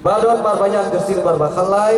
Badon barbanyak jersey nomor bakhalai.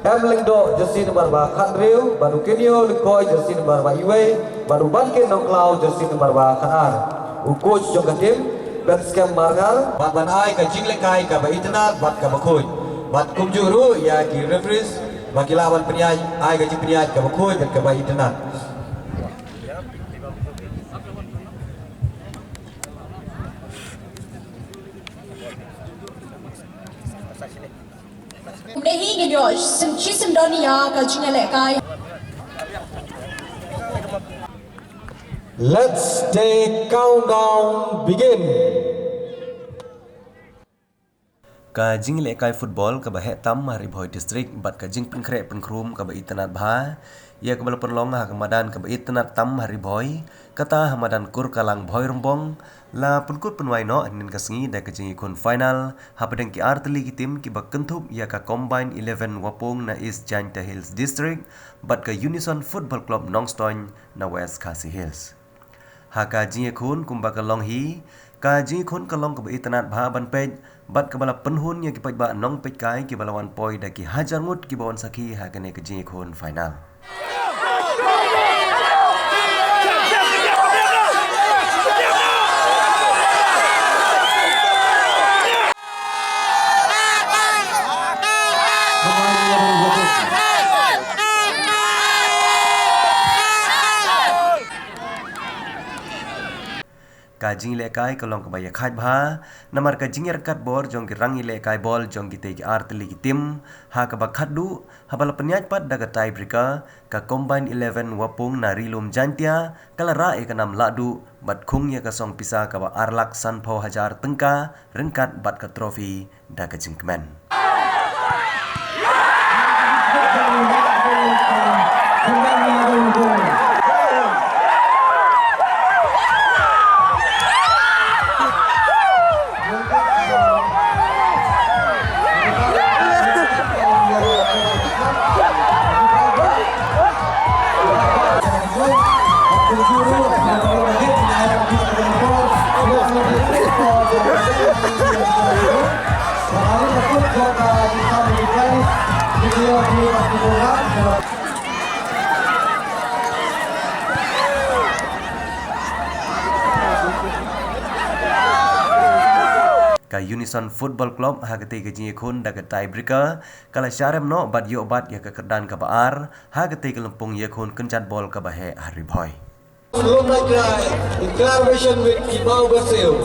Lengdo jersey nomor Briew, baru Kenyo Likoi jersey nomor Iwe, baru Bankin Nongklau jersey nomor Khanar. Coach jong tim bat skam margar, bat ban ai ka jing lekai ka ba internet bat ka bakoi. Bat kumjuru ya ki referees bagi lawan penyanyi ai ka jing penyanyi ka bakoi bat ka ba internet. Let's take countdown begin. Ka jing le kai football ka ba he tam hari boy district bat ka jing pengkre pengkrum ka ba itanat bha ya ka bal penlong ha kamadan ka ba itanat tam hari boy kata hamadan Kurkalang boy rombong la penkut penwai no anin ka sengi da ka jing ikon final ha padeng ki artli ki tim ki ba kentup ya ka combine 11 wapong na East Janta Hills district bat ka Unison Football Club Nongstoin na West Khasi Hills. Haka jing ikon kumba ka long hi ka jing ikon ka long ka ba itanat bha ban pej bat ka bala penhun ya ki pej ba nong pej kai ki balawan poi da ki hajar ngut ki bawan sakhi ha ka ne ka jing ikon final. Kajing lekai kalong kebaya khat bha namar kajing yarkat bor jong ki rangi lekai bol jong ki tegi artli ki tim ha ka ba khadu habala penyaj pat daga tie breaker ka combine 11 wapung na rilum jantia kala ra e kanam ladu bat khung ya ka song pisa ka ba arlak san pho hajar tengka rengkat bat ka trofi daga jingkmen. Ka Unison Football Club ha kete ke jing khun da ka tie breaker kala sharem no bat yo bat ya ka kedan ka baar ha kete ke lempung ye khun kencat bol ka bahe hari boy. Declaration with Kibau Brazil.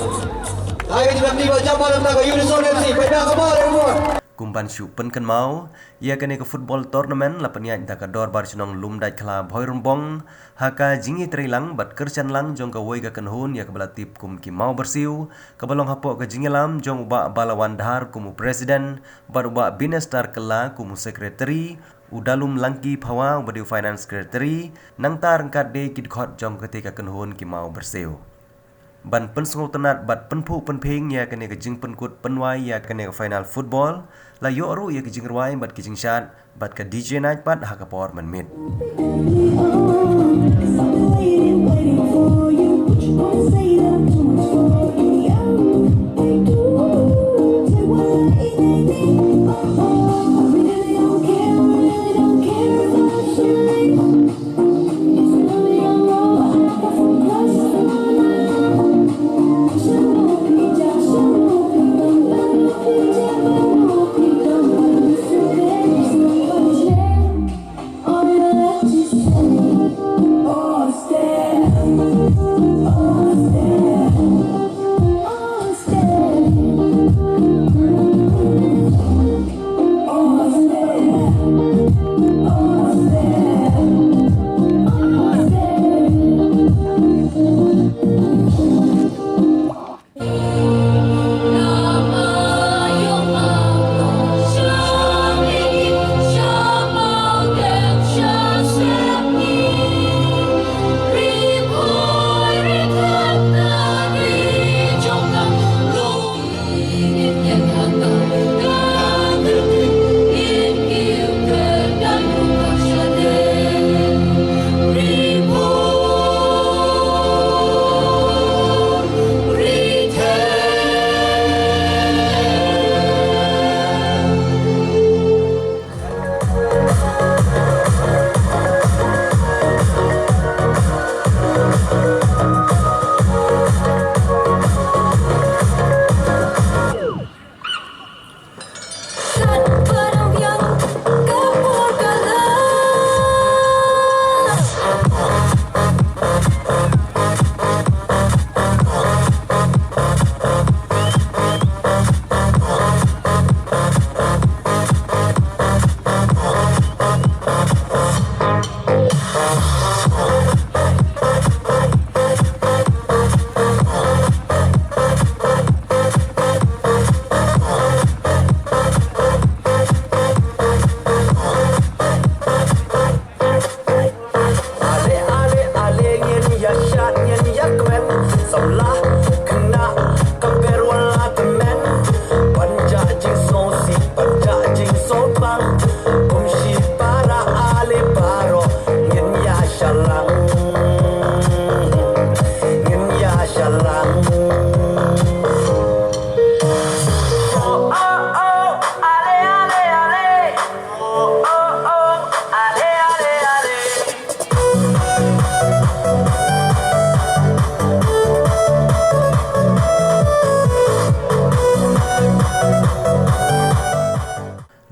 Ayo kita tiba jamal na ka Unison FC pada kabar semua. Kumban shu pen kan mau ya kene ke football tournament la penya da ka dor bar chinong lum dai khla boy rombong ha ka jingi trilang bat kerchan lang jong ka woi ka kan hun ya ka bala tip kum ki mau bersiu ka balong hapo ka jingelam jong ba balawan dhar kumu president bar ba binestar kala kumu secretary udalum langki phawa badi finance secretary nang tar kat de kit khot jong ketika kan hun ki mau bersiu ban pensung tenat bat penphu penpheng ya kene ke jing penkut penwai ya kene ke final football la yo ru ya ke jing rwai bat ke jing shat bat ka DJ night pat ha ka por man mit.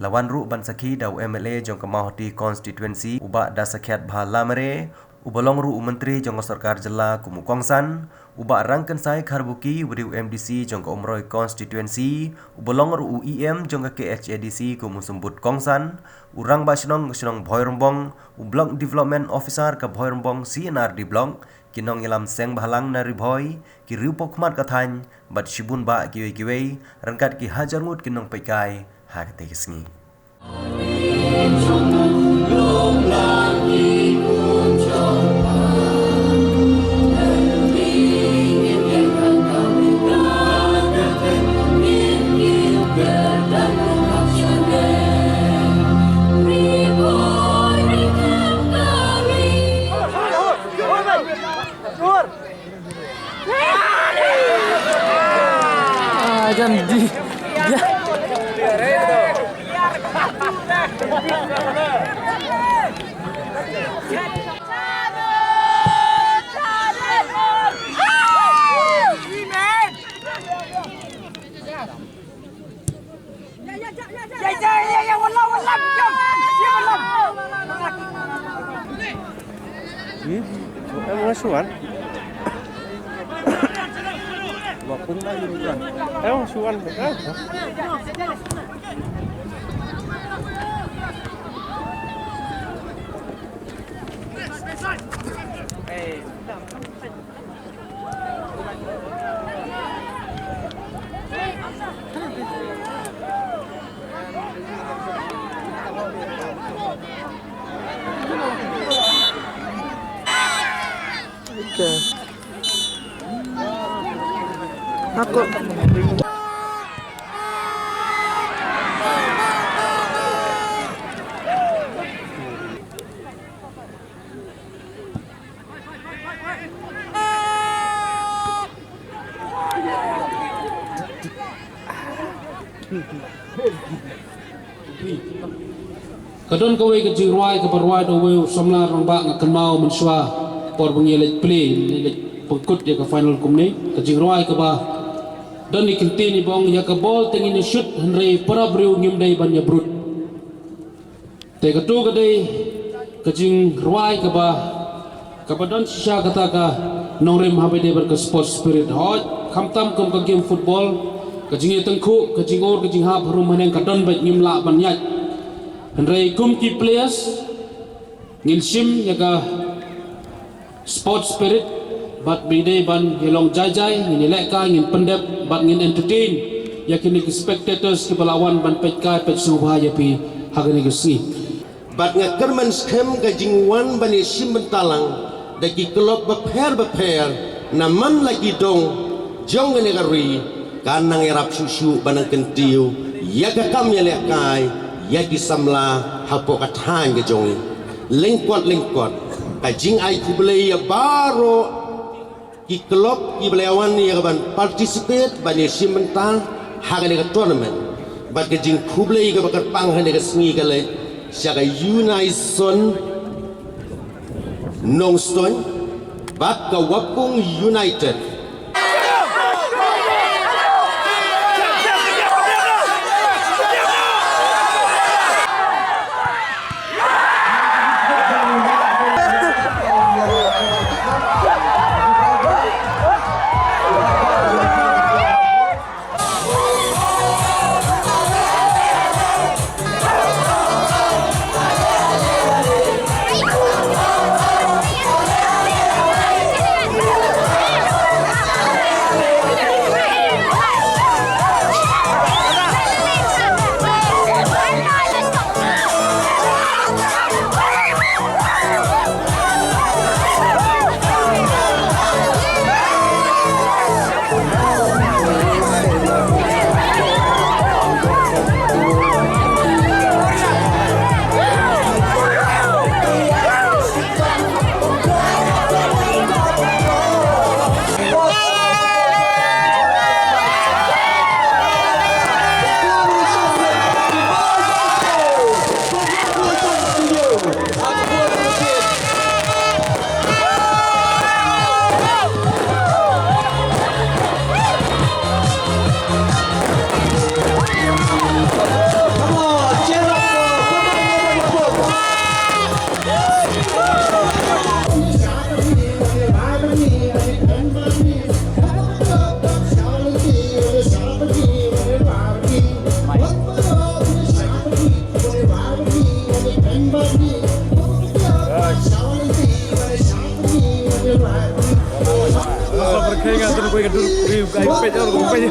lawan ru ban sakhi dau MLA jong kemau di constituency uba da sakhiat bha lamre ubalong ru menteri jong sarkar jela kumu kongsan uba rangkan sai kharbuki Briew MDC jong ka umroi constituency ubalong ru EM jong ka KHADC kumu sembut kongsan urang ba snong Bhoirombong block development officer ka Bhoirombong CNR di block kinong ilam seng bahalang na ribhoi ki riu pokmat kathan bat shibun ba kiwe rangkat ki hajar ngut kinong pekai Haka kisngi Em nói xuống mà cũng đã nhìn rồi em xuống ăn được đấy Aku Kadon kawai ke jirai ke perwai dowe somla rambak ngak kenau mensua por pengilet play lit pengkut ya ke final kumni ke jirai ke ba dan ikintini bong ya ke bol tengin shoot henry para Briew ngimdai banyak Brut te ketu kedai ke jirai ke ba kabadan sisa kata ka nongrim habede ber ke sport spirit hot khamtam kum ke game football ke jingi tengku ke jingor ke jinghap harum maneng kadon bat ngimla banyak Henry kumki players ngin sim yaga sport spirit bat bide ban yelong jai ngin leka ngin pendep bat ngin entertain yakin ki spectators ki balawan ban pekka pek subha yapi hagani gesi bat ngakerman skem ga jingwan ban sim bentalang daki klub beper naman lagi dong jong ne gari kanang erap susu banang kentiu yaga kam ya lekai ya disamla hapo kathan ke jong lengkot ka jing ai ku beli ya baro ki klub ki belawan ya ban participate ban sim mental haga ne tournament bat ke jing ku beli ka bakar pang ne ke sngi ka le syaga unison nongstone bat ka wapung united Kalau berkeingat tuh gue kedul, gue pecah, gue berkeingat.